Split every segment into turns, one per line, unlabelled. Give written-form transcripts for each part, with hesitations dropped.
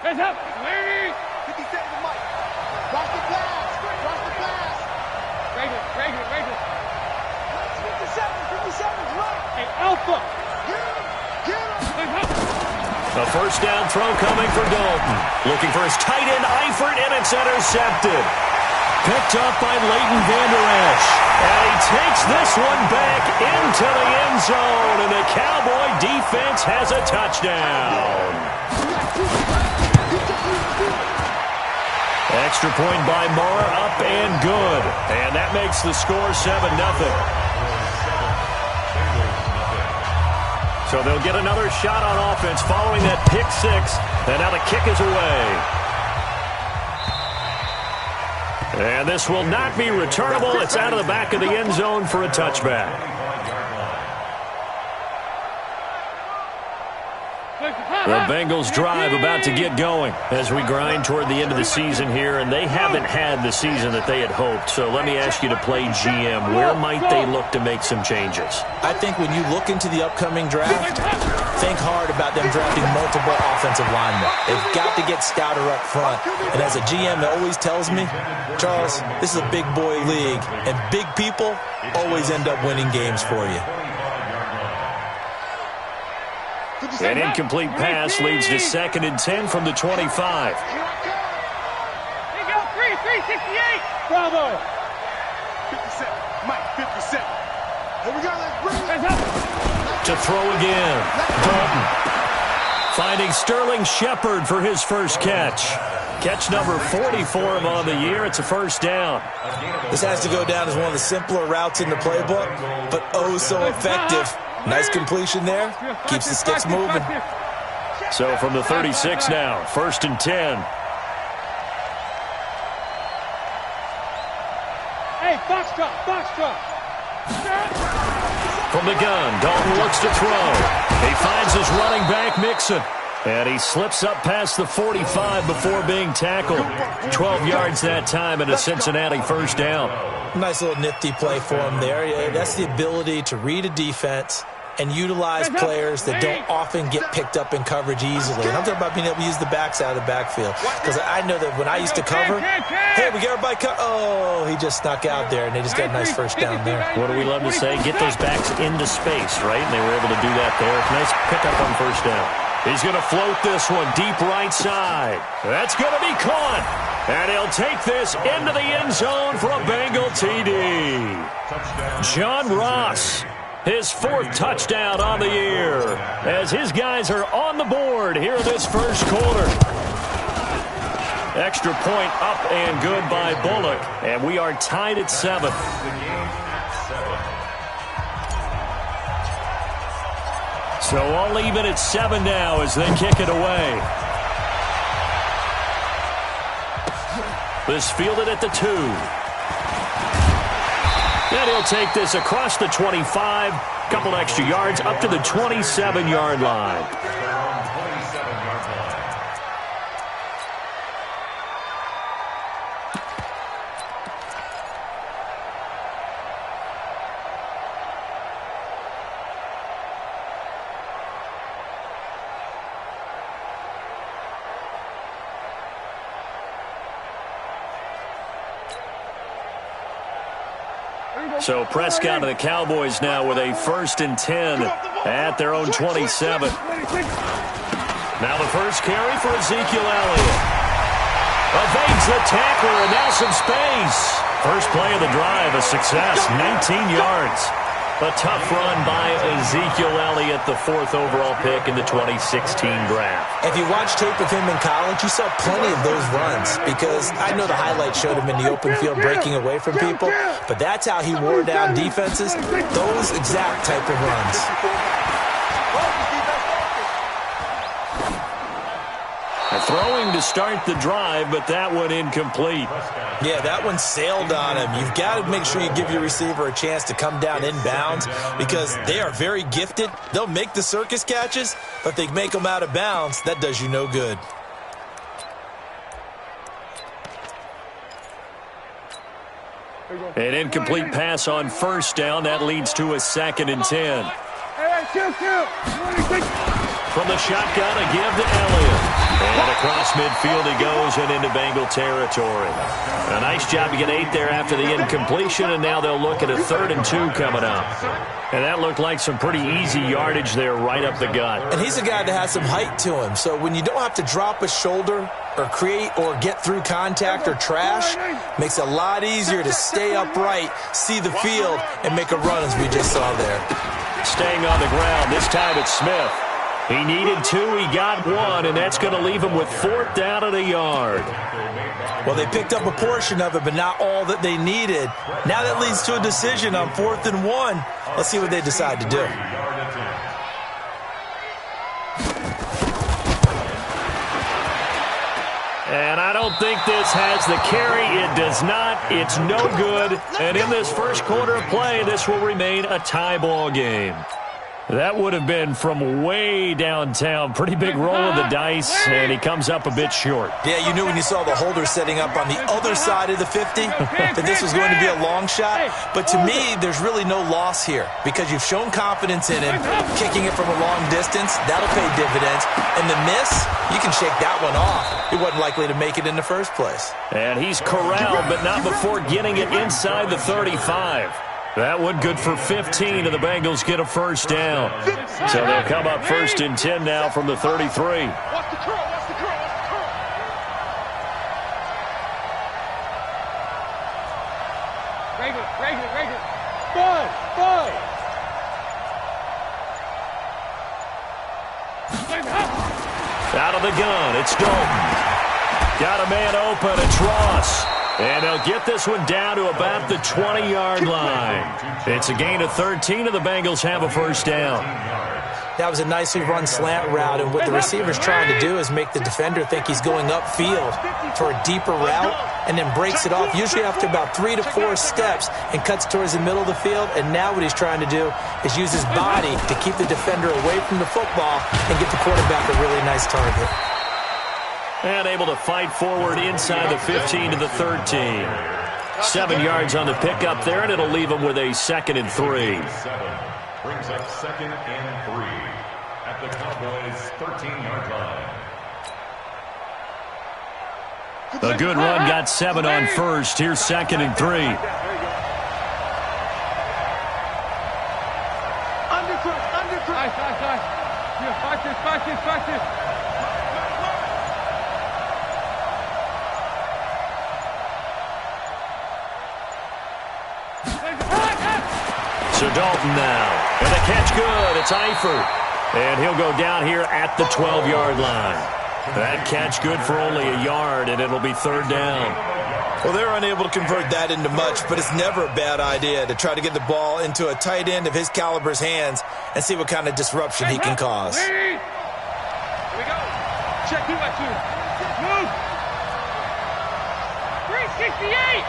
Hands up.
50 seconds, Mike. Watch the glass. Watch the glass.
Break it.
57, right.
Hey, Alpha.
Get him.
A first down throw coming for Dalton. Looking for his tight end, Eifert, and it's intercepted. Picked up by Leighton Vander Esch. And he takes this one back into the end zone, and the Cowboy defense has a touchdown. Extra point by Moore, up and good. And that makes the score 7-0. So they'll get another shot on offense following that pick six. And now the kick is away. And this will not be returnable. It's out of the back of the end zone for a touchback. The Bengals drive about to get going as we grind toward the end of the season here, and they haven't had the season that they had hoped. So let me ask you to play GM. Where might they look to make some changes?
I think when you look into the upcoming draft, think hard about them drafting multiple offensive linemen. They've got to get stouter up front. And as a GM that always tells me, Charles, this is a big boy league, and big people always end up winning games for you.
An incomplete pass leads to 2nd and 10 from the 25.
Here we go, 368.
Bravo. 57, Mike, 57. Here we go, let's bring it.
Hands up.
To throw again. Dalton finding Sterling Shepard for his first catch. Catch number 44 on the year. It's a first down.
This has to go down as one of the simpler routes in the playbook, but oh so effective. Nice completion there. Keeps the sticks moving.
So from the 36 now, 1st and 10.
Hey, box drop.
From the gun, Dalton looks to throw. He finds his running back, Mixon. And he slips up past the 45 before being tackled. 12 yards that time and a Cincinnati first down.
Nice little nifty play for him there. Yeah, that's the ability to read a defense and utilize players that don't often get picked up in coverage easily. And I'm talking about being able to use the backs out of the backfield. Because I know that when I used to cover, hey, we get everybody oh, he just snuck out there, and they just got a nice first down there.
What do we love to say? Get those backs into space, right? And they were able to do that there. Nice pickup on first down. He's going to float this one deep right side. That's going to be caught. And he'll take this into the end zone for a Bengal TD. John Ross, his 4th touchdown on the year, as his guys are on the board here in this first quarter. Extra point up and good by Bullock, and we are tied at 7. So all even at 7 now as they kick it away. This fielded at the 2. Then he'll take this across the 25. Couple extra yards up to the 27-yard line. So Prescott and the Cowboys now with a 1st and 10 at their own 27. Now the first carry for Ezekiel Elliott. Evades the tackler and now some space. First play of the drive, a success, 19 yards. A tough run by Ezekiel Elliott, the 4th overall pick in the 2016 draft.
If you watch tape of him in college, you saw plenty of those runs because I know the highlights showed him in the open field breaking away from people, but that's how he wore down defenses, those exact type of runs.
Throwing to start the drive, but that one incomplete.
Yeah, that one sailed on him. You've got to make sure you give your receiver a chance to come down inbounds because they are very gifted. They'll make the circus catches, but if they make them out of bounds, that does you no good.
An incomplete pass on first down. That leads to a 2nd and 10. From the shotgun, a give to Elliott. And across midfield he goes and into Bengal territory. A nice job to get 8 there after the incompletion, and now they'll look at a 3rd and 2 coming up. And that looked like some pretty easy yardage there right up the gut.
And he's a guy that has some height to him, so when you don't have to drop a shoulder or create or get through contact or trash, makes it a lot easier to stay upright, see the field, and make a run as we just saw there.
Staying on the ground, this time it's Smith. He needed 2, he got 1, and that's going to leave him with 4th down and a yard.
Well, they picked up a portion of it, but not all that they needed. Now that leads to a decision on 4th and 1. Let's see what they decide to do.
And I don't think this has the carry. It does not. It's no good. And in this first quarter of play, this will remain a tie ball game. That would have been from way downtown. Pretty big roll of the dice, and he comes up a bit short.
Yeah, you knew when you saw the holder setting up on the other side of the 50 that this was going to be a long shot. But to me, there's really no loss here because you've shown confidence in him. Kicking it from a long distance, that'll pay dividends. And the miss, you can shake that one off. He wasn't likely to make it in the first place.
And he's corralled, but not before getting it inside the 35. That one good for 15, and the Bengals get a first down. So they'll come up 1st and 10 now from the 33.
Watch the curl, watch the curl, watch the curl.
Regular. Bud.
Out of the gun, it's Dalton. Got a man open, it's Ross. And they'll get this one down to about the 20-yard line. It's a gain of 13, and the Bengals have a first down.
That was a nicely run slant route, and what the receiver's trying to do is make the defender think he's going upfield for a deeper route and then breaks it off, usually after about 3 to 4 steps, and cuts towards the middle of the field. And now what he's trying to do is use his body to keep the defender away from the football and get the quarterback a really nice target.
And able to fight forward inside the 15 to the 13. 7 yards on the pickup there, and it'll leave them with a 2nd and 3.
Brings up 2nd and 3 at the Cowboys' 13-yard line.
A good run got 7 on first. Here's 2nd and 3.
Undercut. Nice. Yeah, watch this.
So Dalton now. And the catch good. It's Eifert. And he'll go down here at the 12-yard line. That catch good for only a yard, and it'll be 3rd down.
Well, they're unable to convert that into much, but it's never a bad idea to try to get the ball into a tight end of his caliber's hands and see what kind of disruption he can cause.
Here we go. Check 2 by 2. Move. 368.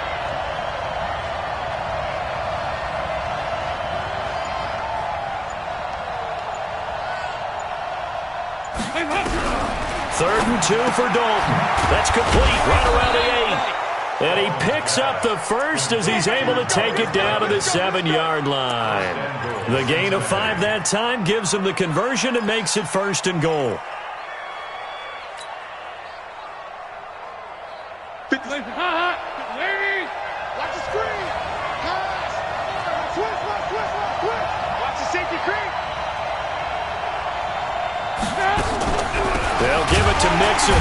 Third and 2 for Dalton. That's complete right around the 8. And he picks up the first as he's able to take it down to the 7-yard line. The gain of 5 that time gives him the conversion and makes it 1st and goal.
Watch the screen. Pass. Twist. Watch the safety creep.
They'll give it to Mixon.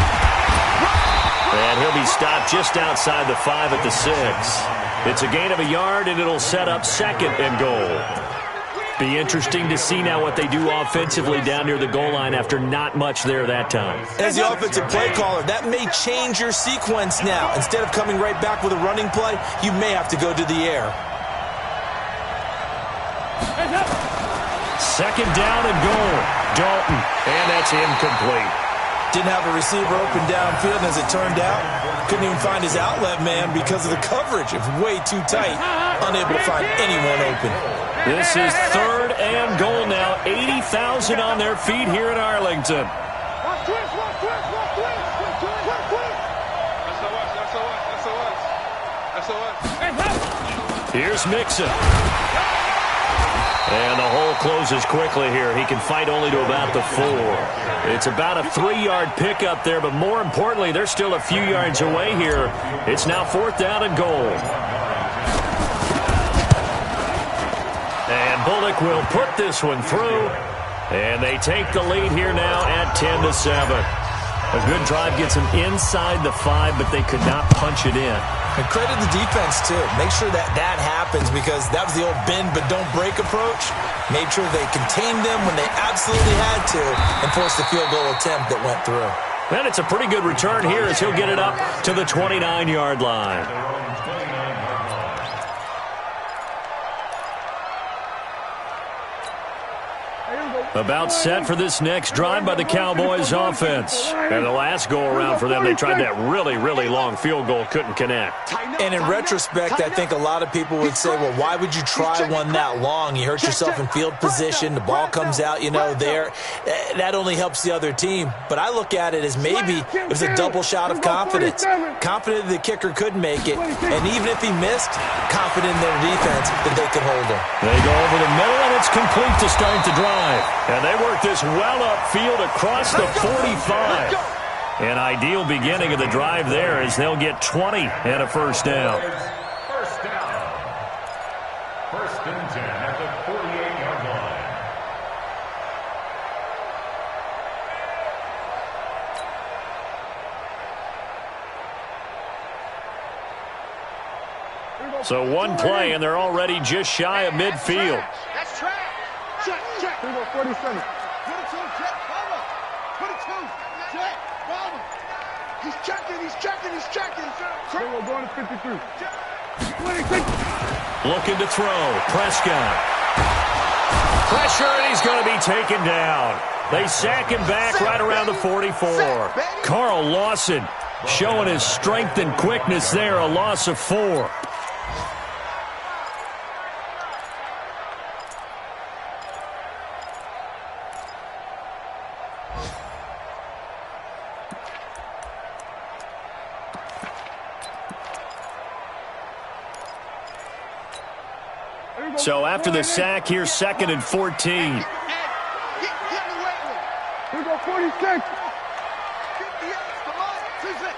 And he'll be stopped just outside the 5 at the 6. It's a gain of a yard, and it'll set up 2nd and goal. Be interesting to see now what they do offensively down near the goal line after not much there that time.
As the offensive play caller, that may change your sequence now. Instead of coming right back with a running play, you may have to go to the air.
2nd down and goal. Dalton, and that's incomplete.
Didn't have a receiver open downfield, and as it turned out, couldn't even find his outlet man because of the coverage. It was way too tight, unable to find anyone open.
This is 3rd and goal now. 80,000 on their feet here in Arlington.
Watch twist. That's the one.
Here's Mixon. And the hole closes quickly here. He can fight only to about the 4. It's about a 3-yard pickup there, but more importantly, they're still a few yards away here. It's now 4th down and goal. And Bullock will put this one through. And they take the lead here now at 10-7. A good drive gets them inside the 5, but they could not punch it in.
And credit the defense, too. Make sure that happens, because that was the old bend but don't break approach. Made sure they contained them when they absolutely had to and forced the field goal attempt that went through.
And it's a pretty good return here as he'll get it up to the 29-yard line. About set for this next drive by the Cowboys offense. And the last go-around for them, they tried that really, really long field goal, couldn't connect.
And in retrospect, I think a lot of people would say, well, why would you try one that long? You hurt yourself in field position. The ball comes out, there. That only helps the other team. But I look at it as maybe it was a double shot of confidence. Confident the kicker could make it. And even if he missed, confident in their defense that they could hold him.
They go over the middle, and it's complete to start the drive. And they work this well upfield across the 45. An ideal beginning of the drive there as they'll get 20 and a first down.
First down. 1st and 10 at the 48-yard
line. So one play, and they're already just shy of midfield.
That's trash. Check, check. 47. 22, check, Bama. 22, check, Bama. He's checking, he's checking, he's checking. We're going to 53. 26.
Looking to throw. Prescott. Pressure, and he's going to be taken down. They sack him back right around the 44. Carl Lawson showing his strength and quickness there, a loss of 4. So after the sack, here's 2nd and 14.
Here we go, 46. 58, come on. 58,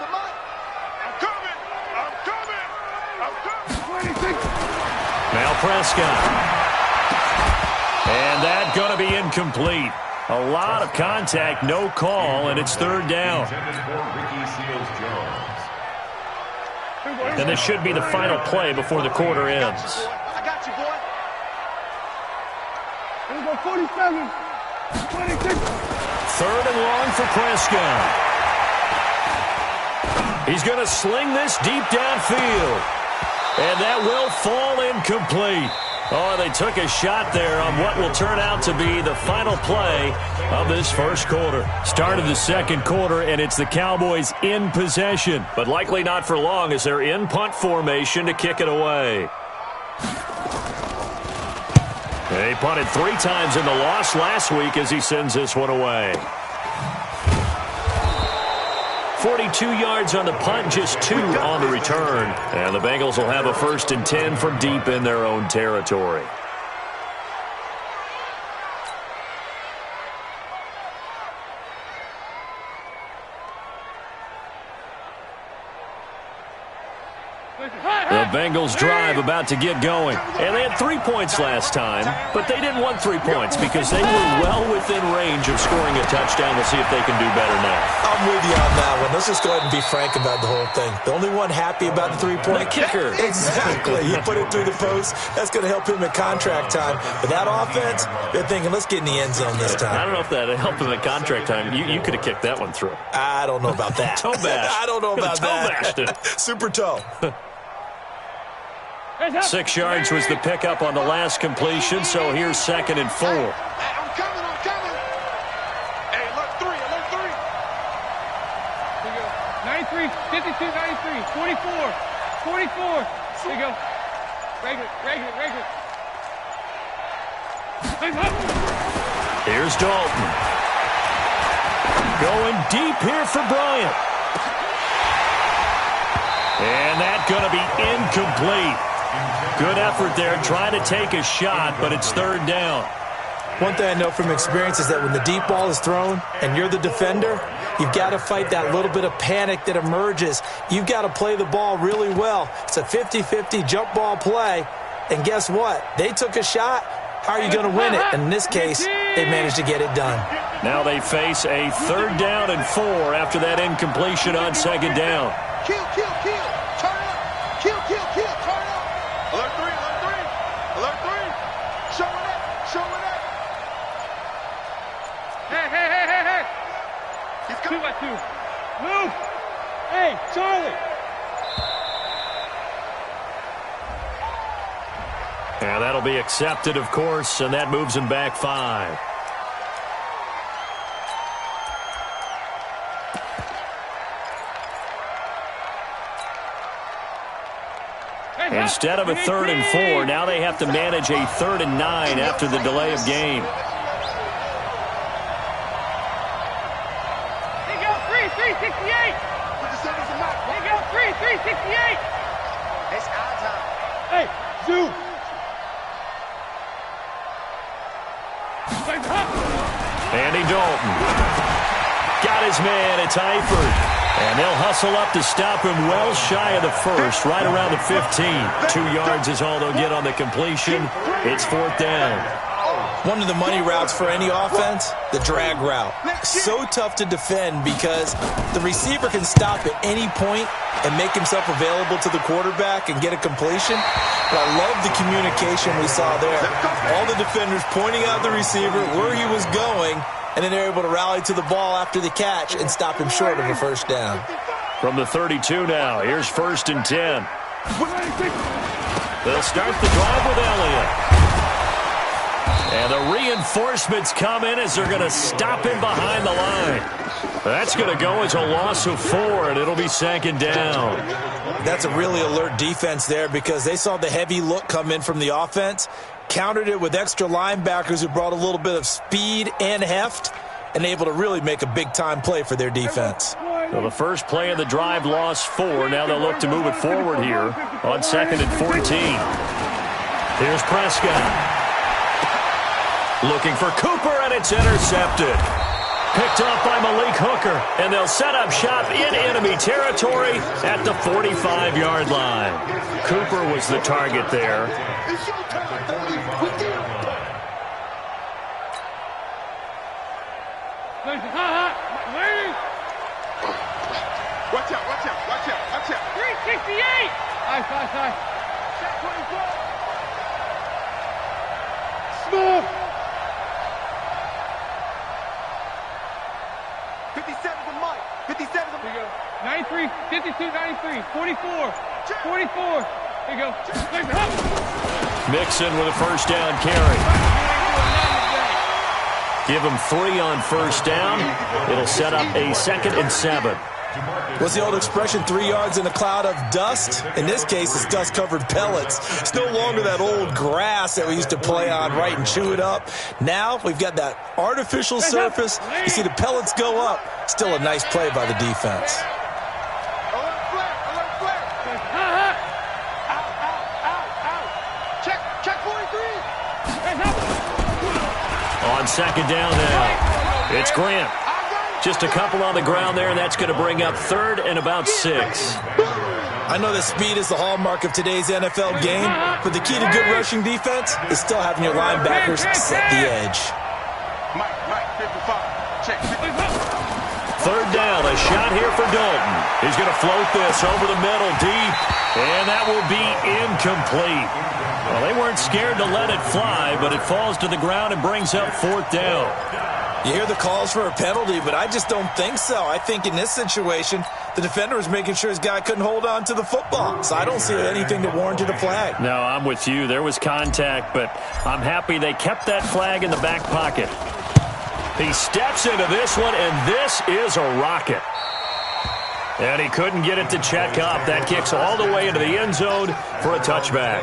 come on. I'm coming. 26.
Now Prescott. And that's going to be incomplete. A lot of contact, no call, and it's 3rd down. And this should be the final play before the quarter ends.
I got you, boy. Here we go, 47. 26.
3rd and long for Prescott. He's going to sling this deep downfield. And that will fall incomplete. Oh, they took a shot there on what will turn out to be the final play of this first quarter. Start of the second quarter, and it's the Cowboys in possession. But likely not for long as they're in punt formation to kick it away. They punted 3 times in the loss last week as he sends this one away. 42 yards on the punt, just 2 on the return. And the Bengals will have a 1st and 10 from deep in their own territory. The Bengals drive about to get going. And they had 3 points last time, but they didn't want 3 points because they were well within range of scoring a touchdown. We'll see if they can do better now.
I'm with you on that one. Let's just go ahead and be frank about the whole thing. The only one happy about the 3-point
kicker.
Exactly. He put it through the post. That's going to help him at contract time. But that offense, they're thinking, let's get in the end zone this time.
I don't know if that helped him at contract time. You could have kicked that one through.
I don't know about that.
Toe bash.
I don't know about that.
Toe bashed it.
Super toe.
6 yards was the pickup on the last completion, so here's 2nd and 4.
Hey, I'm coming. Hey, alert 3.
Here you go. 93, 52, 93, 44. Here you go. Regular.
Here's Dalton. Going deep here for Bryant. And that's going to be incomplete. Good effort there, trying to take a shot, but it's third down.
One thing I know from experience is that when the deep ball is thrown and you're the defender, you've got to fight that little bit of panic that emerges. You've got to play the ball really well. It's a 50-50 jump ball play. And guess what? They took a shot. How are you going to win it? And in this case, they managed to get it done.
Now they face a third down and 4 after that incompletion on second down.
Kill, kill, kill. Turn up. Kill, kill, kill. Turn up. Alert 3, alert 3. Alert 3. Showing up, showing up.
Hey, hey, hey, hey, hey.
He's
2
coming.
by 2. Move. Hey, Charlie.
And that'll be accepted, of course, and that moves him back 5. Instead of a 3rd and 4, now they have to manage a 3rd and 9 after the delay of game.
They go 368. They go 368.
It's our time.
Hey, Zoo.
Andy Dalton got his man. It's Eifert. And they'll hustle up to stop him well shy of the first, right around the 15. 2 yards is all they'll get on the completion. It's 4th down.
One of the money routes for any offense, the drag route. So tough to defend because the receiver can stop at any point and make himself available to the quarterback and get a completion. But I love the communication we saw there. All the defenders pointing out the receiver, where he was going, and then they're able to rally to the ball after the catch and stop him short of a first down.
From the 32 now, here's 1st and 10. They'll start the drive with Elliott. And the reinforcements come in as they're going to stop him behind the line. That's going to go as a loss of 4, and it'll be 2nd down.
That's a really alert defense there because they saw the heavy look come in from the offense, countered it with extra linebackers who brought a little bit of speed and heft, and able to really make a big-time play for their defense.
So the first play of the drive lost 4. Now they'll look to move it forward here on 2nd and 14. Here's Prescott. Looking for Cooper, and it's intercepted. Picked off by Malik Hooker, and they'll set up shop in enemy territory at the 45-yard line. Cooper was the target there.
It's your time, baby. We did it. Watch out, watch out, watch out, watch out.
368. High.
Check 24.
Smooth.
57 to Mike. 57 to
Here you go. 93, 52, 93, 44, 44. Here you go.
Mixon with a first down carry. Give him 3 on first down. It'll set up a 2nd and 7.
What's the old expression, 3 yards in a cloud of dust? In this case, it's dust-covered pellets. It's no longer that old grass that we used to play on, right, and chew it up. Now we've got that artificial surface. You see the pellets go up. Still a nice play by the defense.
Alert flare, alert flare. Out. Check 43.
On 2nd down now, it's Grant. Just a couple on the ground there, and that's going to bring up 3rd and about 6.
I know that speed is the hallmark of today's NFL game, but the key to good rushing defense is still having your linebackers set the edge.
Mike, 55. Check.
3rd down, a shot here for Dalton. He's going to float this over the middle deep, and that will be incomplete. Well, they weren't scared to let it fly, but it falls to the ground and brings up 4th down.
You hear the calls for a penalty, but I just don't think so. I think in this situation, the defender was making sure his guy couldn't hold on to the football. So I don't see anything that warranted a flag.
No, I'm with you. There was contact, but I'm happy they kept that flag in the back pocket. He steps into this one, and this is a rocket. And he couldn't get it to check up. That kicks all the way into the end zone for a touchback.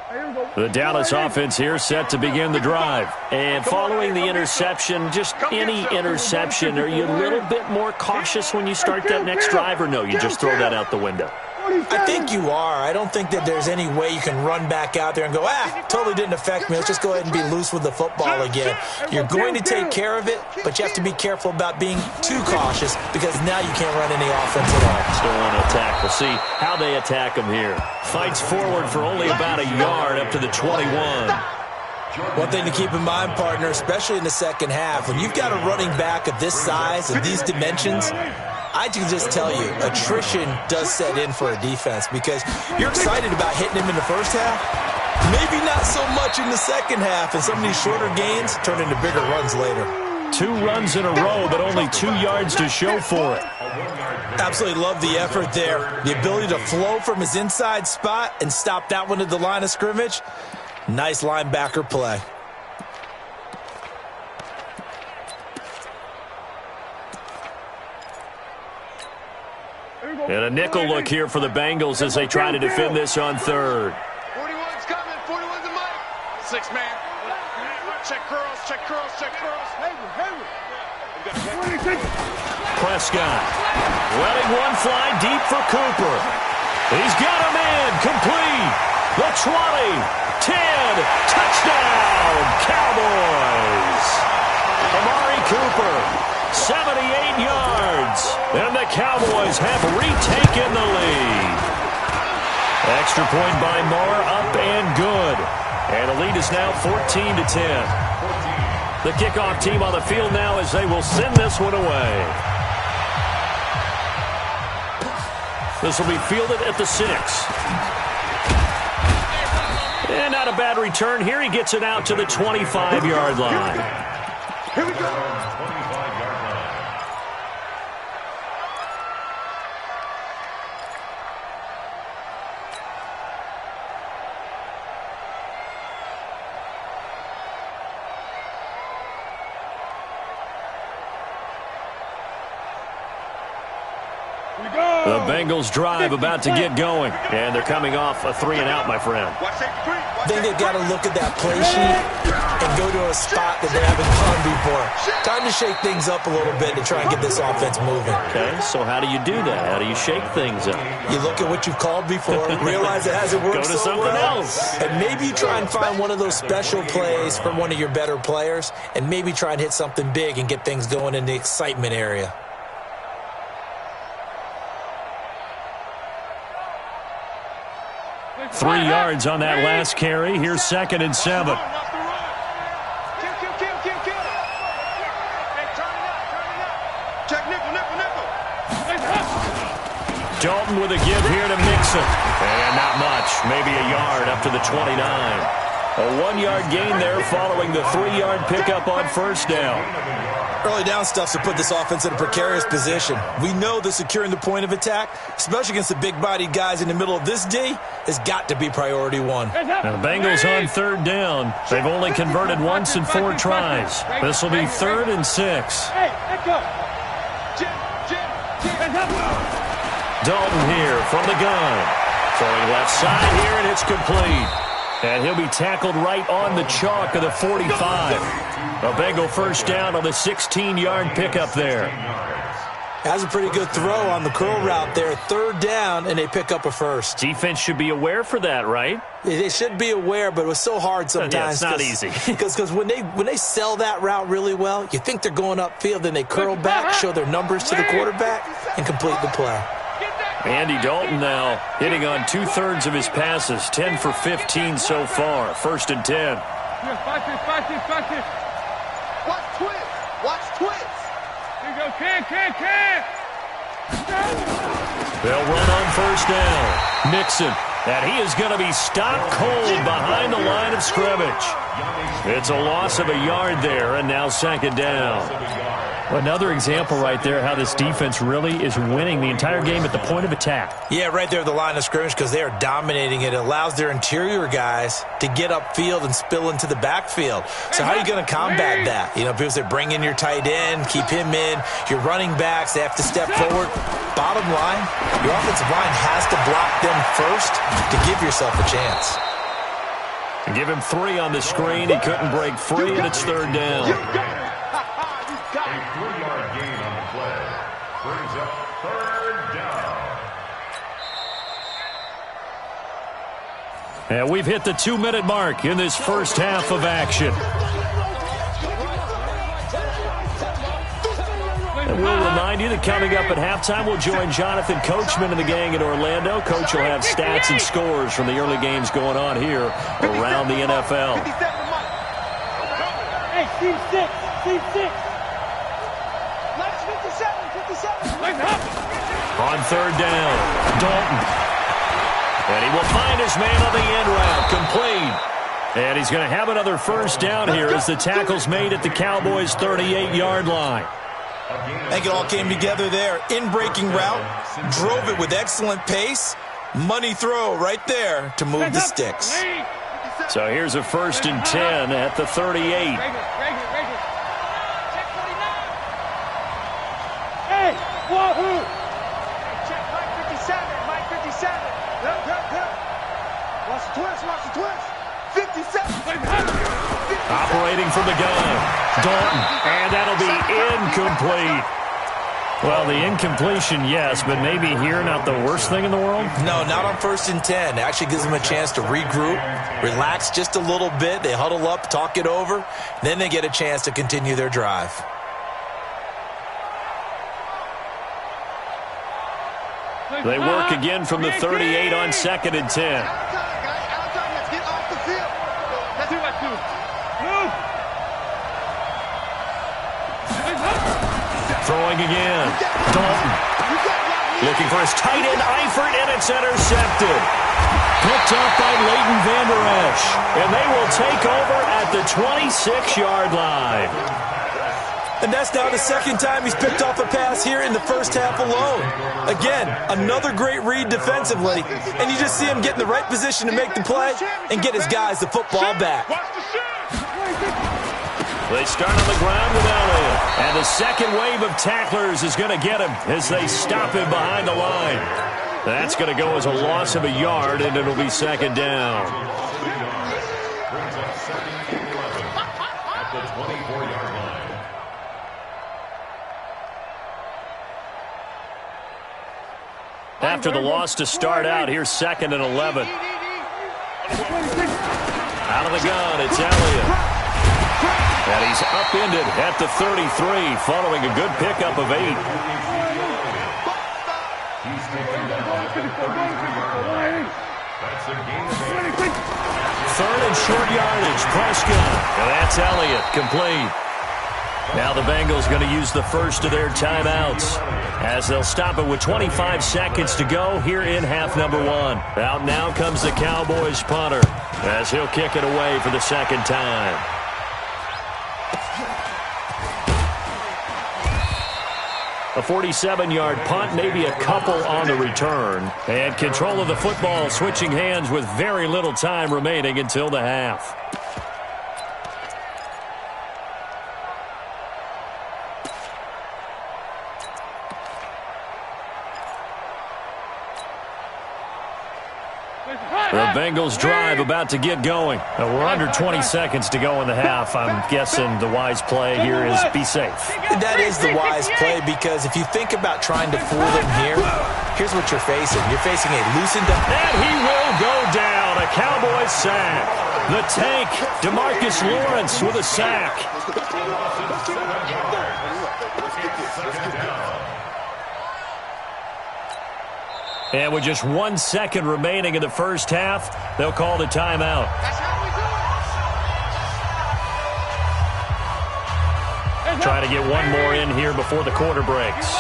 Hey,
The Dallas offense here set to begin the drive. And following the interception, just any interception, are you a little bit more cautious when you start that next drive, or no, you just throw that out the window?
I think you are. I don't think that there's any way you can run back out there and go, totally didn't affect me. Let's just go ahead and be loose with the football again. You're going to take care of it, but you have to be careful about being too cautious because now you can't run any offense at all.
Still on attack. We'll see how they attack him here. Fights forward for only about a yard up to the 21.
One thing to keep in mind, partner, especially in the second half, when you've got a running back of this size, of these dimensions, I can just tell you, attrition does set in for a defense because you're excited about hitting him in the first half. Maybe not so much in the second half, and some of these shorter gains turn into bigger runs later.
2 runs in a row, but only 2 yards to show for it.
Absolutely love the effort there. The ability to flow from his inside spot and stop that one at the line of scrimmage. Nice linebacker play.
And a nickel look here for the Bengals as they try to defend this on third.
41's coming. 41's a mic. 6-man. Check curls, check curls, check curls.
Prescott letting one fly deep for Cooper. He's got a man complete. The 20, 10, touchdown, Cowboys. Amari Cooper, 78 yards, and the Cowboys have retaken the lead. Extra point by Moore, up and good. And the lead is now 14-10. The kickoff team on the field now as they will send this one away. This will be fielded at the 6. And not a bad return here. He gets it out to the 25-yard line.
Here we go.
The Bengals drive about to get going, and they're coming off a 3-and-out, my friend.
I think they've got to look at that play sheet and go to a spot that they haven't gone before. Time to shake things up a little bit to try and get this offense moving.
Okay, so how do you do that? How do you shake things up?
You look at what you've called before, realize it hasn't worked
Go to something else.
and maybe you try and find one of those special plays from one of your better players, and maybe try and hit something big and get things going in the excitement area.
Three yards on that last carry. Here's 2nd and 7. Dalton with a give here to Mixon. And not much. Maybe a yard up to the 29. A 1-yard gain there following the 3-yard pickup on first down.
Early down stuff to put this offense in a precarious position. We know that securing the point of attack, especially against the big-bodied guys in the middle of this D, has got to be priority one.
Now the Bengals on 3rd down. They've only converted once in 4 tries. This will be 3rd and 6. Dalton here from the gun. Throwing left side here, and it's complete. And he'll be tackled right on the chalk of the 45. A Bengal first down on the 16-yard pickup there.
Has a pretty good throw on the curl route there. 3rd down, and they pick up a first.
Defense should be aware for that, right?
They should be aware, but it was so hard sometimes.
Yeah, it's not easy.
Because when they sell that route really well, you think they're going upfield, then they curl back, show their numbers to the quarterback, and complete the play.
Andy Dalton now hitting on 2/3 of his passes, 10 for 15 so far. 1st and 10.
Watch twist. Watch twist.
Here you go, can.
They'll run on first down. Mixon, and he is going to be stopped cold behind the line of scrimmage. It's a loss of a yard there, and now 2nd down. Another example right there how this defense really is winning the entire game at the point of attack.
Yeah, right there at the line of scrimmage because they are dominating it. It allows their interior guys to get upfield and spill into the backfield. So how are you going to combat that? You know, because they bring in your tight end, keep him in. Your running backs, they have to step forward. Bottom line, your offensive line has to block them first to give yourself a chance.
Give him 3 on the screen. He couldn't break free, and it's 3rd down.
A 3-yard gain on the play. Brings up 3rd down.
And we've hit the 2-minute mark in this first half of action. And we'll remind you that coming up at halftime, we'll join Jonathan Coachman and the gang in Orlando. Coach will have stats and scores from the early games going on here around the NFL.
Hey, team 6. Team 6. Let's 57.
On 3rd down, Dalton. And he will find his man on the end route, complete. And he's going to have another first down here as the tackle's made at the Cowboys' 38-yard line.
I think it all came together there. In-breaking route, drove it with excellent pace. Money throw right there to move the sticks.
So here's a 1st and 10 at the 38.
Hey, wahoo! Check Mike 57. Mike 57. Watch the twist. 57.
Operating from the gun, Dalton, and that'll be incomplete. Well, the incompletion, yes, but maybe here not the worst thing in the world?
No, not on 1st and 10. It actually gives them a chance to regroup, relax just a little bit. They huddle up, talk it over, then they get a chance to continue their drive.
They work again from the 38 on 2nd and 10. Throwing again. Dalton. Looking for his tight end, Eifert, and it's intercepted. Picked up by Leighton Vander Esch. And they will take over at the 26-yard line.
And that's now the 2nd time he's picked off a pass here in the first half alone. Again, another great read defensively. And you just see him get in the right position to make the play and get his guys the football back.
They start on the ground with Elliott. And the second wave of tacklers is going to get him as they stop him behind the line. That's going to go as a loss of a yard, and it'll be 2nd down.
Brings up 2nd and 11 at the 24-yard line.
After the loss to start out, here's 2nd and 11. Out of the gun, it's Elliott. And he's upended at the 33 following a good pickup of 8.
He's taken down at the 33-yard line. That's a gain of 8.
3rd and short yardage, Prescott. And that's Elliott, complete. Now the Bengals going to use the first of their timeouts as they'll stop it with 25 seconds to go here in half number 1. Out now comes the Cowboys punter as he'll kick it away for the 2nd time. A 47-yard punt, maybe a couple on the return. And control of the football switching hands with very little time remaining until the half. The Bengals drive about to get going. We're under 20 seconds to go in the half. I'm guessing the wise play here is be safe.
That is the wise play because if you think about trying to fool them here, here's what you're facing. You're facing a loosened up.
And he will go down. A Cowboys sack. The tank, DeMarcus Lawrence with a sack. And with just 1 second remaining in the first half, they'll call the timeout. Try to get one more in here before the quarter breaks.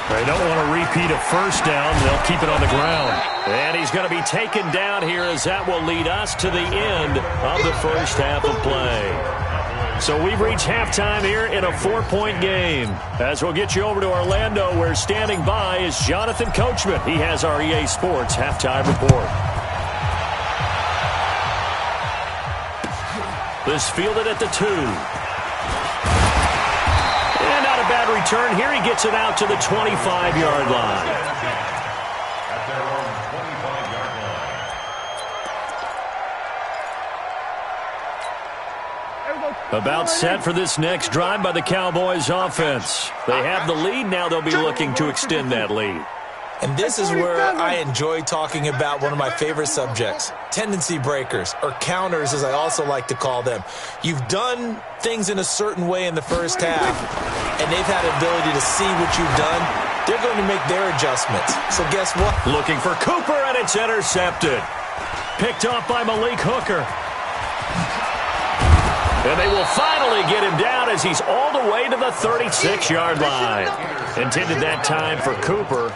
They don't want to repeat a first down. They'll keep it on the ground. And he's going to be taken down here as that will lead us to the end of the first half of play. So we've reached halftime here in a 4-point game. As we'll get you over to Orlando, where standing by is Jonathan Coachman. He has our EA Sports halftime report. This fielded at the 2. And not a bad return here. He gets it out to the 25-yard line.
At their own
About set for this next drive by the Cowboys offense. They have the lead. Now they'll be looking to extend that lead.
And this is where I enjoy talking about one of my favorite subjects, tendency breakers, or counters as I also like to call them. You've done things in a certain way in the first half, and they've had the ability to see what you've done. They're going to make their adjustments. So guess what?
Looking for Cooper, and it's intercepted. Picked off by Malik Hooker. And they will finally get him down as he's all the way to the 36-yard line. Intended that time for Cooper.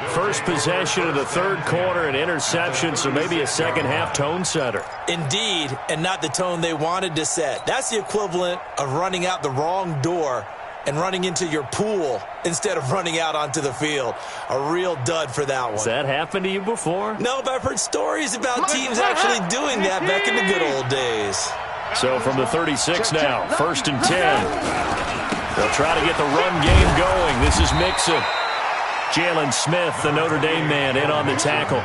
First possession of the third quarter, an interception, so maybe a second-half tone setter.
Indeed, and not the tone they wanted to set. That's the equivalent of running out the wrong door and running into your pool instead of running out onto the field. A real dud for that one.
Has that happened to you before?
No, but I've heard stories about teams actually doing that back in the good old days.
So from the 36 now, 1st and 10. They'll try to get the run game going. This is Mixon. Jalen Smith, the Notre Dame man, in on the tackle.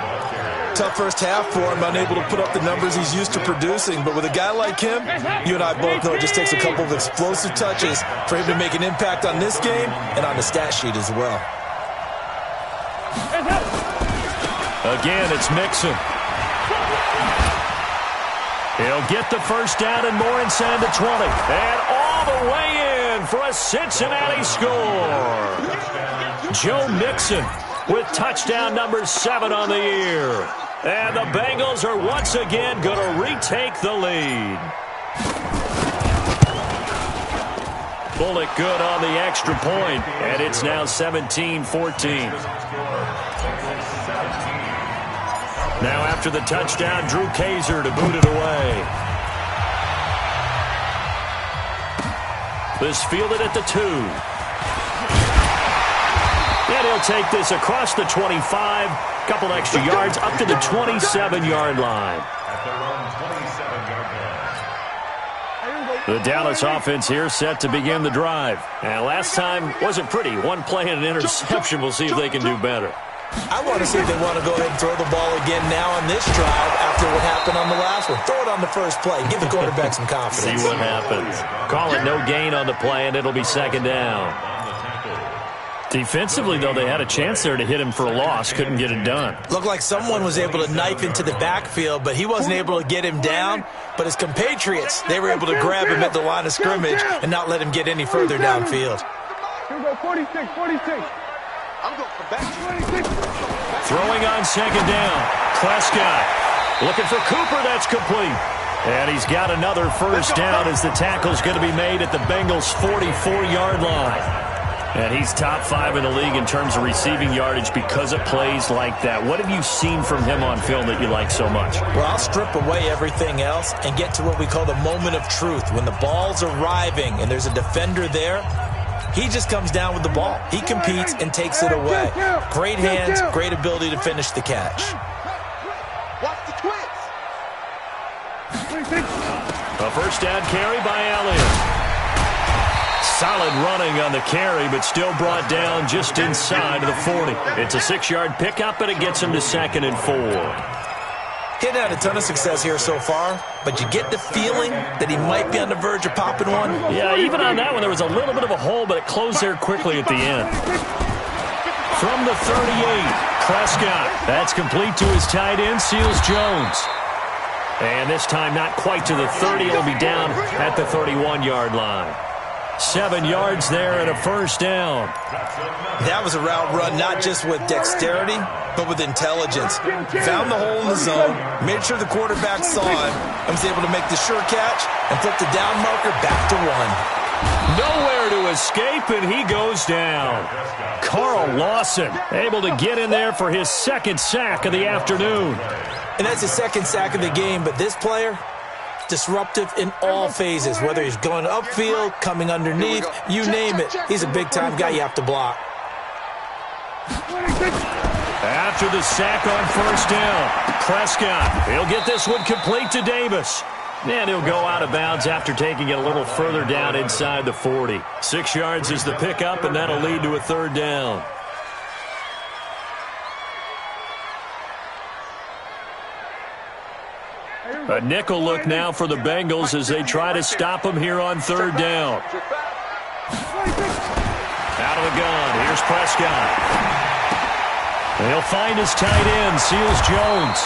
Tough first half for him, unable to put up the numbers he's used to producing. But with a guy like him, you and I both know it just takes a couple of explosive touches for him to make an impact on this game and on the stat sheet as well.
Again, it's Mixon. He'll get the first down and more inside the 20. And all the way in for a Cincinnati score. Joe Mixon with touchdown number 7 on the year. And the Bengals are once again going to retake the lead. Bullock good on the extra point, and it's now 17-14. Now after the touchdown, Drew Kaiser to boot it away. This fielded at the 2. And he'll take this across the 25, couple extra yards, up to the 27-yard line. The Dallas offense here set to begin the drive. And last time wasn't pretty. One play and an interception. We'll see if they can do better.
I want to see if they want to go ahead and throw the ball again now on this drive after what happened on the last one. Throw it on the first play. Give the quarterback some confidence.
See what happens. Call it no gain on the play, and it'll be second down. Defensively, though, they had a chance there to hit him for a loss. Couldn't get it done.
Looked like someone was able to knife into the backfield, but he wasn't able to get him down. But his compatriots, they were able to grab him at the line of scrimmage and not let him get any further downfield.
Here we go, 46, 46. I'm going for back 26.
Throwing on second down. Prescott looking for Cooper. That's complete. And he's got another first down as the tackle's going to be made at the Bengals' 44-yard line. And he's top 5 in the league in terms of receiving yardage because of plays like that. What have you seen from him on film that you like so much?
Well, I'll strip away everything else and get to what we call the moment of truth. When the ball's arriving and there's a defender there, he just comes down with the ball. He competes and takes it away. Great hands, great ability to finish the catch.
Watch the twins.
A first down carry by Elliott. Solid running on the carry, but still brought down just inside of the 40. It's a 6-yard pickup, and it gets him to 2nd and 4.
He hadn't had a ton of success here so far, but you get the feeling that he might be on the verge of popping one.
Yeah, even on that one, there was a little bit of a hole, but it closed there quickly at the end. From the 38, Prescott. That's complete to his tight end, Seals Jones. And this time not quite to the 30. It'll be down at the 31-yard line. 7 yards there and a first down.
That was a route run not just with dexterity, but with intelligence. Found the hole in the zone, made sure the quarterback saw him, and was able to make the sure catch and flip the down marker back to 1.
Nowhere to escape, and he goes down. Carl Lawson able to get in there for his 2nd sack of the afternoon.
And that's his 2nd sack of the game, but this player, disruptive in all phases, whether he's going upfield, coming underneath, you name it. He's a big-time guy you have to block.
After the sack on first down, Prescott, he'll get this one complete to Davis. And he'll go out of bounds after taking it a little further down inside the 40. 6 yards is the pickup, and that'll lead to a 3rd down. A nickel look now for the Bengals as they try to stop him here on third down. Out of the gun, here's Prescott. He'll find his tight end, Seals Jones.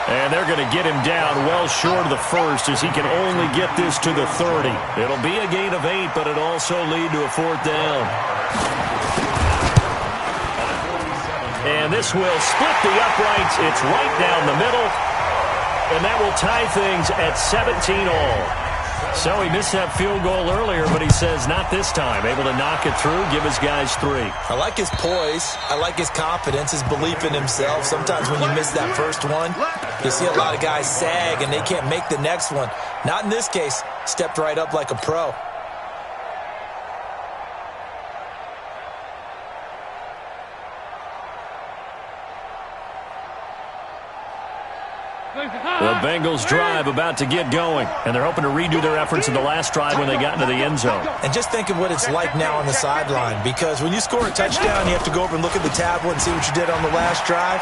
And they're going to get him down well short of the first as he can only get this to the 30. It'll be a gain of 8, but it'll also lead to a fourth down. And this will split the uprights. It's right down the middle. And that will tie things at 17 all. So he missed that field goal earlier, but he says not this time. Able to knock it through, give his guys 3.
I like his poise. I like his confidence, his belief in himself. Sometimes when you miss that first one, you see a lot of guys sag and they can't make the next one. Not in this case. Stepped right up like a pro.
The Bengals drive about to get going, and they're hoping to redo their efforts in the last drive when they got into the end zone.
And just think of what it's like now on the sideline, because when you score a touchdown, you have to go over and look at the tablet and see what you did on the last drive.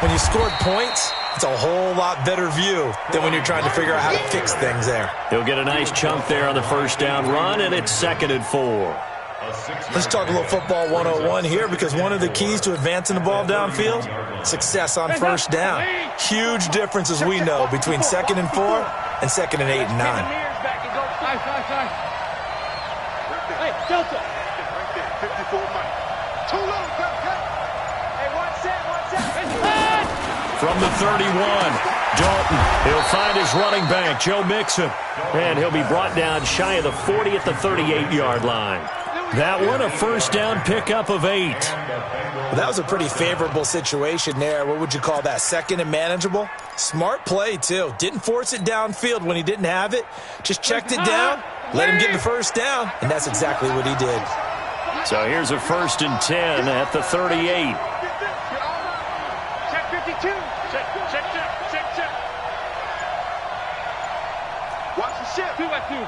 When you scored points, it's a whole lot better view than when you're trying to figure out how to fix things there.
He'll get a nice chunk there on the first down run, and it's 2nd and 4.
Let's talk a little football 101 here, because one of the keys to advancing the ball downfield, success on first down. Huge difference, as we know, between 2nd and 4 and 2nd and 8 and 9.
Hey, Delta. Right there, 54 Mike. Too low, Hey, watch that.
From the 31, Dalton. He'll find his running back, Joe Mixon. And he'll be brought down shy of the 40 at the 38-yard line. That one, a first down pickup of 8.
Well, that was a pretty favorable situation there. What would you call that? 2nd and manageable? Smart play, too. Didn't force it downfield when he didn't have it. Just checked it down, let him get the first down, and that's exactly what he did.
So here's a 1st and 10 at the 38.
Check 52. Check. Watch the ship.
2 by 2.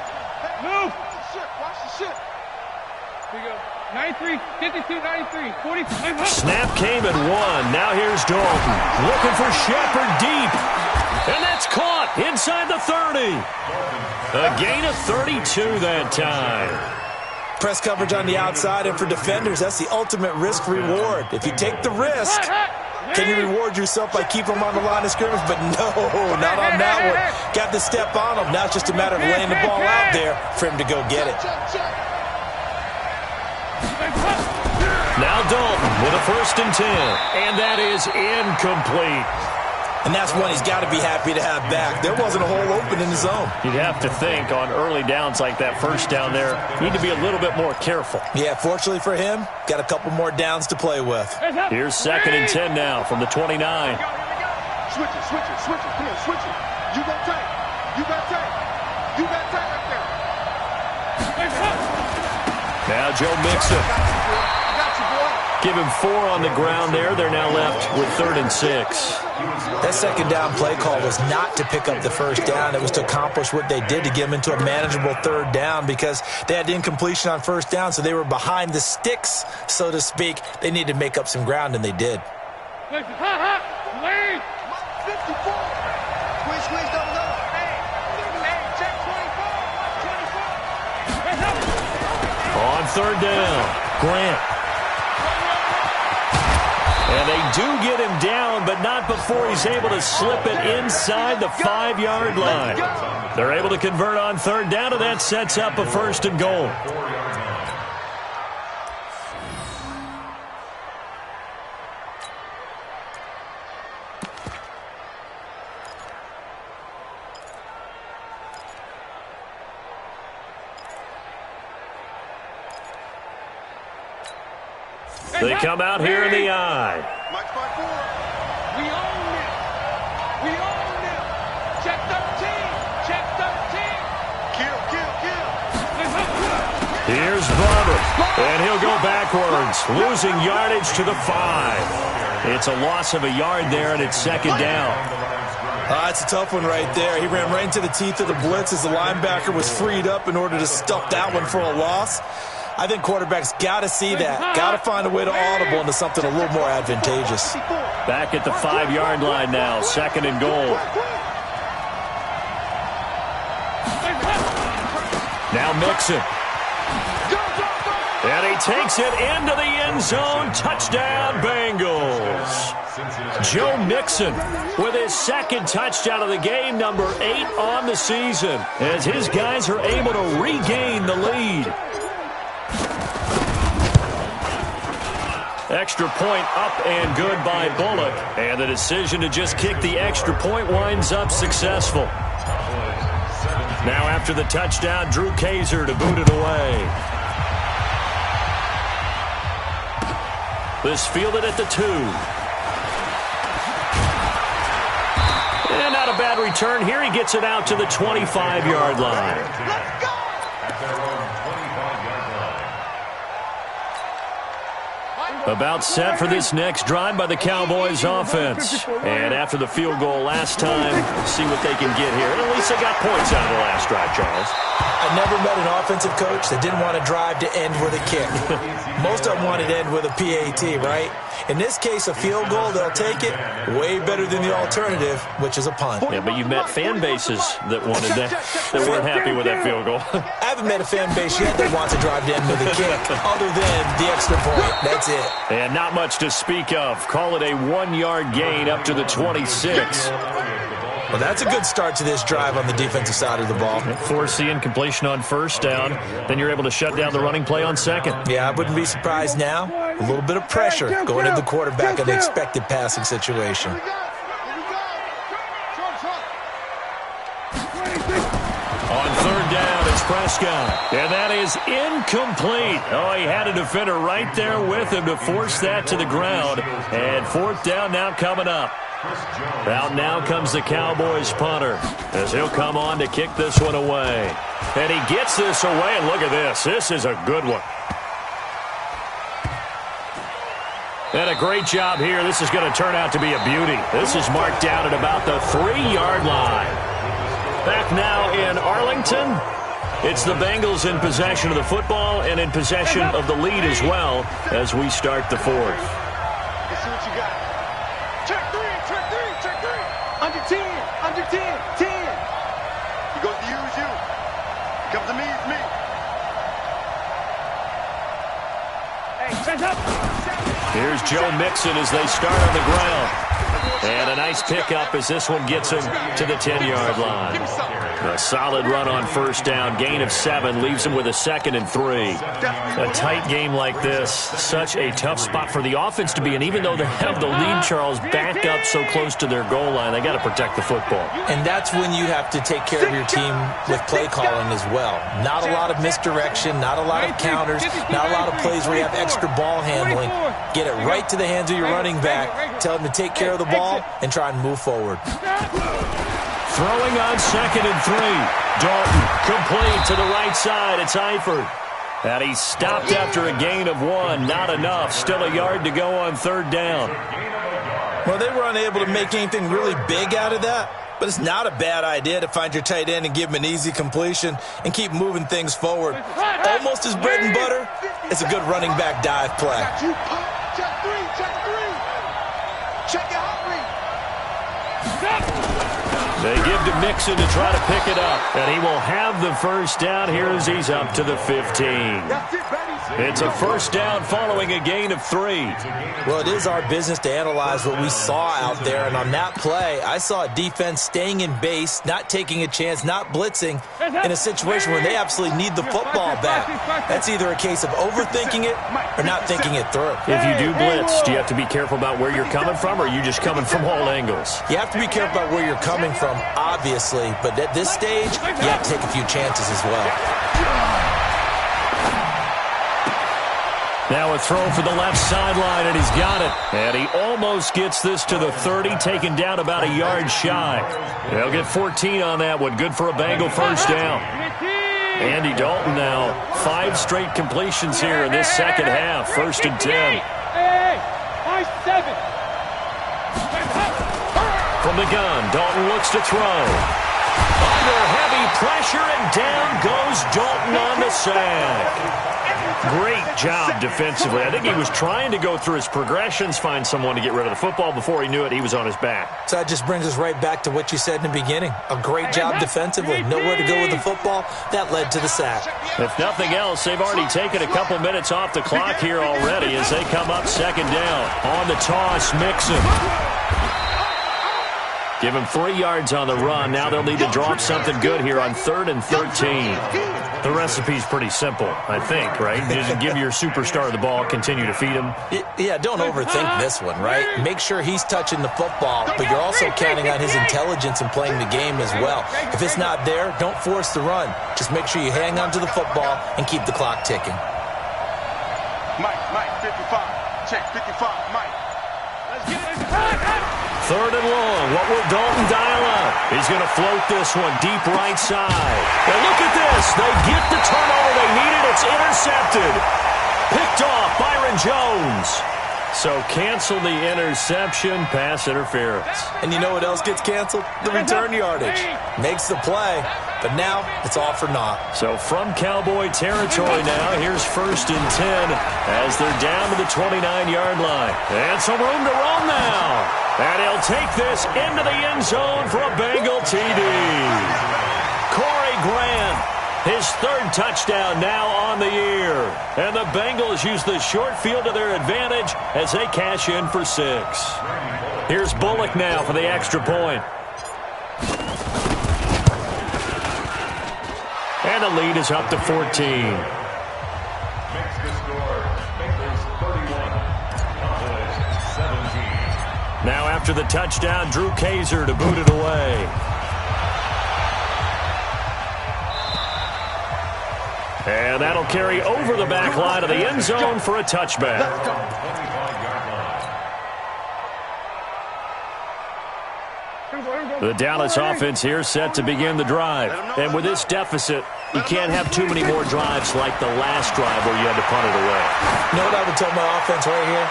Move.
Watch the ship.
Here you go. 93, 52, 93, 45.
Snap came at 1. Now here's Dalton. Looking for Shepard deep. And that's caught inside the 30. A gain of 32 that time.
Press coverage on the outside, and for defenders, that's the ultimate risk-reward. If you take the risk, can you reward yourself by keeping them on the line of scrimmage? But no, not on that one. Got to step on them. Now it's just a matter of laying the ball out there for him to go get it.
Now Dalton with a 1st and 10. And that is incomplete.
And that's one he's got to be happy to have back. There wasn't a hole open in the zone.
You'd have to think on early downs like that first down there, you need to be a little bit more careful.
Yeah, fortunately for him, got a couple more downs to play with.
Here's 2nd and 10 now from the 29.
Switch it. Come on, switch it. You got tight right there.
Now Joe Mixon.
I got you, boy.
Give him 4 on the ground there. They're now left with 3rd and 6.
That 2nd down play call was not to pick up the first down. It was to accomplish what they did to get them into a manageable 3rd down, because they had incompletion on first down, so they were behind the sticks, so to speak. They needed to make up some ground, and they did.
Wait. 54. Squeeze, double up. Hey, check 24.
On 3rd down, Grant. And they do get him down, but not before he's able to slip it inside the 5-yard line. They're able to convert on 3rd down, and that sets up a 1st and goal. They come out here in the eye.
We own it. Check 13. Kill.
Here's Barber, and he'll go backwards, losing yardage to the 5. It's a loss of a yard there, and it's 2nd down.
It's a tough one right there. He ran right into the teeth of the blitz as the linebacker was freed up in order to stuff that one for a loss. I think quarterbacks got to see that. Got to find a way to audible into something a little more advantageous.
Back at the 5-yard line now, 2nd and goal. Now Mixon. And he takes it into the end zone. Touchdown, Bengals. Joe Mixon with his second touchdown of the game, number 8 on the season, as his guys are able to regain the lead. Extra point up and good by Bullock. And the decision to just kick the extra point winds up successful. Now after the touchdown, Drew Kaiser to boot it away. This fielded at the 2. And not a bad return here. He gets it out to the 25-yard line.
Let's go!
About set for this next drive by the Cowboys offense. And after the field goal last time, see what they can get here. And at least they got points out of the last drive, Charles.
I never met an offensive coach that didn't want to drive to end with a kick. Most of them wanted to end with a PAT, right? In this case, a field goal, they'll take it. Way better than the alternative, which is a punt.
Yeah, but you've met fan bases that wanted that weren't happy with that field goal.
I haven't met a fan base yet that wants to drive to end with a kick, other than the extra point. That's it.
And not much to speak of. Call it a 1-yard gain up to the 26.
Well, that's a good start to this drive on the defensive side of the ball.
Force the incompletion on first down. Then you're able to shut down the running play on second.
Yeah, I wouldn't be surprised now. A little bit of pressure going into the quarterback in the expected passing situation.
On third down, it's Prescott. And that is incomplete. Oh, he had a defender right there with him to force that to the ground. And fourth down now coming up. Out now comes the Cowboys punter as he'll come on to kick this one away. And he gets this away, and look at this. This is a good one. And a great job here. This is going to turn out to be a beauty. This is marked down at about the 3-yard line. Back now in Arlington. It's the Bengals in possession of the football and in possession of the lead as well as we start the fourth.
Let's see what you got. Check three. Under 10, 10. He goes to use you. He comes to me, it's me.
Hey, set up.
Here's Joe Mixon as they start on the ground. And a nice pickup as this one gets him to the 10-yard line. A solid run on first down. Gain of 7 leaves him with a 2nd and 3. A tight game like this, such a tough spot for the offense to be in. Even though they have the lead, Charles, back up so close to their goal line, they got to protect the football.
And that's when you have to take care of your team with play calling as well. Not a lot of misdirection, not a lot of counters, not a lot of plays where you have extra ball handling. Get it right to the hands of your running back. Tell him to take care of the ball and try and move forward.
Throwing on 2nd and 3. Dalton complete to the right side. It's Eifert. And he stopped after a gain of 1. Not enough. Still a yard to go on third down.
Well, they were unable to make anything really big out of that. But it's not a bad idea to find your tight end and give him an easy completion and keep moving things forward. Almost his bread and butter. It's a good running back dive play.
Check three. Check your heart rate.
They give to Mixon to try to pick it up. And he will have the first down here as he's up to the 15.
That's it, baby.
It's a first down following a gain of 3.
Well, it is our business to analyze what we saw out there. And on that play, I saw a defense staying in base, not taking a chance, not blitzing in a situation where they absolutely need the football back. That's either a case of overthinking it or not thinking it through.
If you do blitz, do you have to be careful about where you're coming from, or are you just coming from all angles?
You have to be careful about where you're coming from, obviously. But at this stage, you have to take a few chances as well.
Now a throw for the left sideline, and he's got it. And he almost gets this to the 30, taken down about a yard shy. They'll get 14 on that one. Good for a Bengal first down. Andy Dalton now, 5 straight completions here in this second half. 1st and 10.
Nice 7.
From the gun, Dalton looks to throw. Under heavy pressure, and down goes Dalton on the sack. Great job defensively. I think he was trying to go through his progressions, find someone to get rid of the football. Before he knew it, he was on his back.
So that just brings us right back to what you said in the beginning. A great job defensively. Nowhere to go with the football. That led to the sack.
If nothing else, they've already taken a couple minutes off the clock here already as they come up second down. On the toss, Mixon. Give him 3 yards on the run. Now they'll need to drop something good here on 3rd and 13. The recipe's pretty simple, I think, right? Just give your superstar the ball, continue to feed him.
Yeah, don't overthink this one, right? Make sure he's touching the football, but you're also counting on his intelligence and playing the game as well. If it's not there, don't force the run. Just make sure you hang on to the football and keep the clock ticking.
Mike, 55. Check, 55, Mike.
Let's get it.
3rd and long. What will Dalton dial up? He's going to float this one deep right side. And look at this. They get the turnover they needed. It's intercepted. Picked off Byron Jones. So cancel the interception, pass interference.
And you know what else gets canceled? The return yardage. Makes the play, but now it's all for naught.
So from Cowboy territory now, here's 1st and 10 as they're down to the 29-yard line. And some room to run now. And he'll take this into the end zone for a Bengal TD. Corey Grant, his 3rd touchdown now on the year. And the Bengals use the short field to their advantage as they cash in for 6. Here's Bullock now for the extra point. And the lead is up to 14.
Makes the score. Bengals 31. Cowboys 17.
Now after the touchdown, Drew Kaiser to boot it away. And that'll carry over the back line of the end zone for a touchback. The Dallas offense here set to begin the drive. And with this deficit, you can't have too many more drives like the last drive where you had to punt it away.
You know what I would tell my offense right here?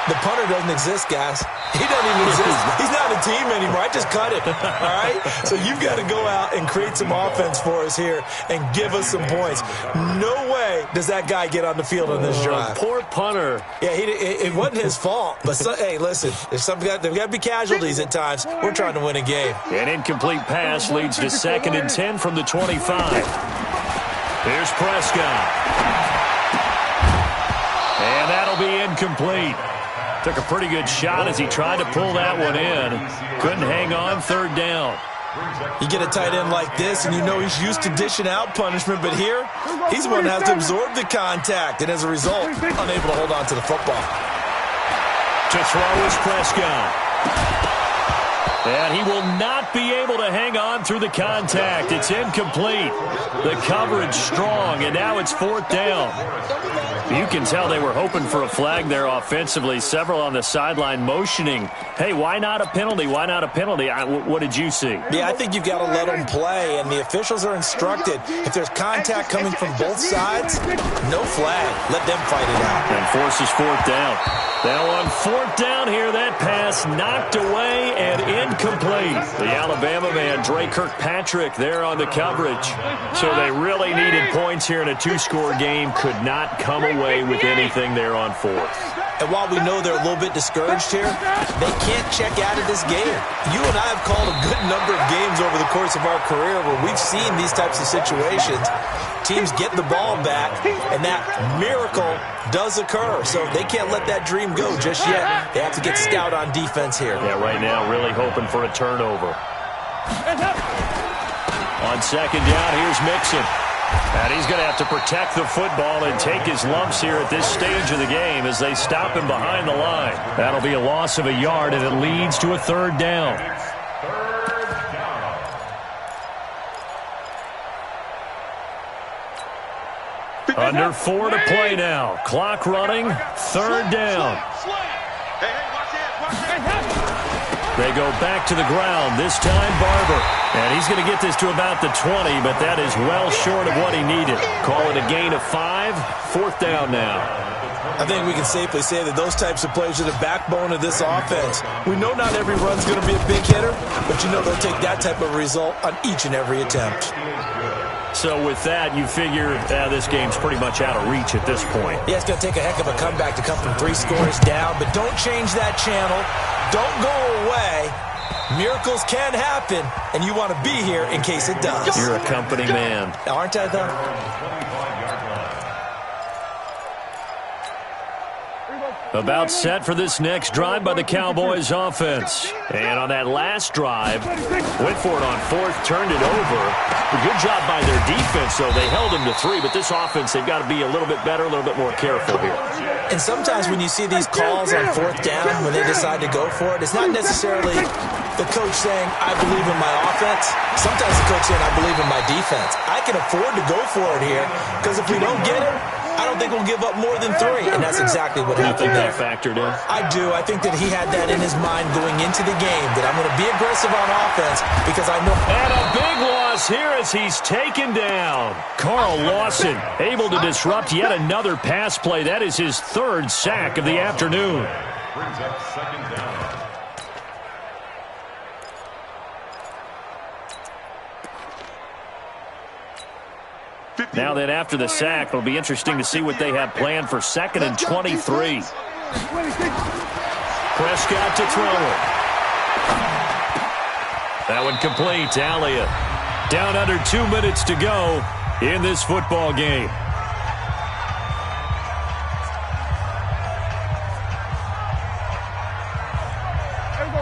The punter doesn't exist, guys. He doesn't even exist. He's not a team anymore. I just cut it, all right? So you've got to go out and create some offense for us here and give us some points. No way does that guy get on the field on this drive.
Poor punter.
Yeah, it wasn't his fault. But, hey, listen, there's got to be casualties at times. We're trying to win a game.
An incomplete pass leads to 2nd and 10 from the 25. Here's Prescott. And that'll be incomplete. Took a pretty good shot as he tried to pull that one in. Couldn't hang on 3rd down.
You get a tight end like this, and you know he's used to dishing out punishment, but here, he's the one that has to absorb the contact, and as a result, unable to hold on to the football.
To throw is Prescott. And he will not be able to hang on through the contact. It's incomplete. The coverage strong, and now it's 4th down. You can tell they were hoping for a flag there offensively. Several on the sideline motioning, hey, why not a penalty? Why not a penalty? What did you see?
Yeah, I think you've got to let them play, and the officials are instructed. If there's contact coming from both sides, no flag. Let them fight it out.
And forces 4th down. Now on 4th down here, that pass knocked away and incomplete. The Alabama man, Dre Kirkpatrick, there on the coverage. So they really needed points here in a 2-score game. Could not come away with anything there on 4th.
And while we know they're a little bit discouraged here, they can't check out of this game. You and I have called a good number of games over the course of our career where we've seen these types of situations. Teams get the ball back, and that miracle does occur. So they can't let that dream go just yet. They have to get stout on defense here.
Yeah, right now really hoping for a turnover. On 2nd down, here's Mixon. And he's going to have to protect the football and take his lumps here at this stage of the game as they stop him behind the line. That'll be a loss of a yard, and it leads to a 3rd down. Under 4 to play now. Clock running. 3rd down. They go back to the ground. This time Barber. And he's going to get this to about the 20, but that is well short of what he needed. Call it a gain of 5. 4th down now.
I think we can safely say that those types of plays are the backbone of this offense. We know not every run's going to be a big hitter, but you know they'll take that type of result on each and every attempt.
So with that, you figure this game's pretty much out of reach at this point.
Yeah, it's going to take a heck of a comeback to come from 3 scores down, but don't change that channel. Don't go away. Miracles can happen, and you want to be here in case it does.
You're a company man.
Aren't I, though?
About set for this next drive by the Cowboys offense. And on that last drive, went for it on 4th, turned it over. A good job by their defense, though. They held them to 3, but this offense, they've got to be a little bit better, a little bit more careful here.
And sometimes when you see these calls on 4th down, when they decide to go for it, it's not necessarily the coach saying, I believe in my offense. Sometimes the coach saying, I believe in my defense. I can afford to go for it here, because if we don't get it, I don't think we'll give up more than 3, and that's exactly what happened there.
You think that factored in?
I do. I think that he had that in his mind going into the game, that I'm going to be aggressive on offense because I know.
And a big loss here as he's taken down. Carl Lawson able to disrupt yet another pass play. That is his 3rd sack of the afternoon.
Brings up 2nd down.
Now then, after the sack, it'll be interesting to see what they have planned for 2nd and 23. Prescott to throw it. That one complete. Elliott down under 2 minutes to go in this football game.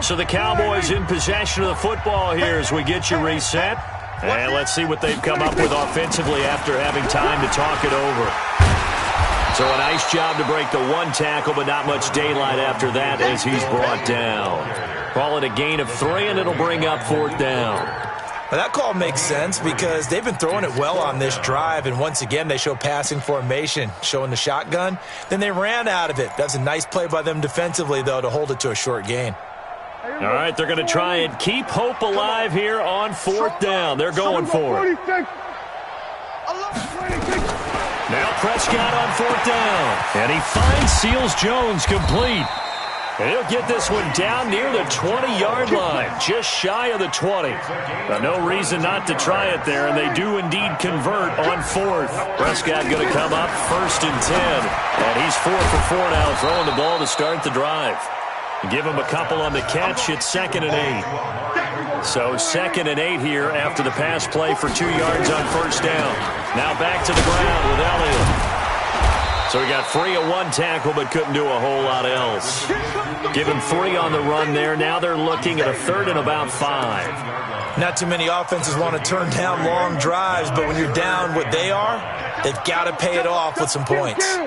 So the Cowboys in possession of the football here as we get you reset. And let's see what they've come up with offensively after having time to talk it over. So a nice job to break the 1 tackle, but not much daylight after that as he's brought down. Call it a gain of 3, and it'll bring up 4th down.
Well, that call makes sense because they've been throwing it well on this drive, and once again they show passing formation, showing the shotgun. Then they ran out of it. That's a nice play by them defensively, though, to hold it to a short gain.
All right, they're going to try and keep hope alive here on 4th down. They're going for it. Now Prescott on 4th down. And he finds Seals-Jones complete. And he'll get this one down near the 20-yard line, just shy of the 20. Now, no reason not to try it there, and they do indeed convert on 4th. Prescott going to come up 1st and 10. And he's 4 for 4 now, throwing the ball to start the drive. Give him a couple on the catch. It's 2nd and 8. So 2nd and 8 here after the pass play for 2 yards on 1st down. Now back to the ground with Elliott. So he got free of 1 tackle but couldn't do a whole lot else. Give him 3 on the run there. Now they're looking at a 3rd and about 5.
Not too many offenses want to turn down long drives, but when you're down what they are, they've got to pay it off with some points.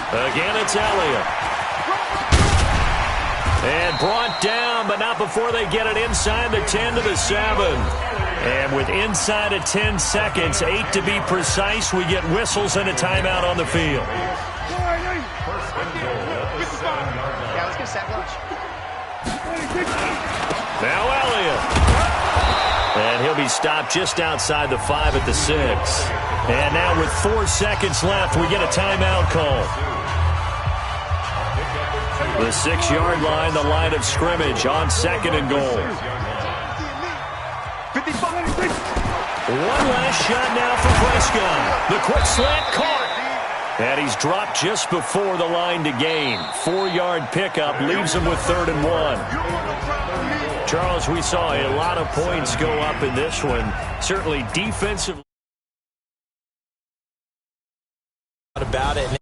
Again, it's Elliott. And brought down, but not before they get it inside the 10 to the 7. And with inside of 10 seconds, 8 to be precise, we get whistles and a timeout on the field. Now Elliott. And he'll be stopped just outside the 5 at the 6. And now with 4 seconds left, we get a timeout call. The 6-yard line, the line of scrimmage on 2nd and goal. One last shot now for Prescott. The quick slant caught. And he's dropped just before the line to gain. 4-yard pickup leaves him with 3rd and 1. Charles, we saw a lot of points go up in this one. Certainly defensive.
About it, and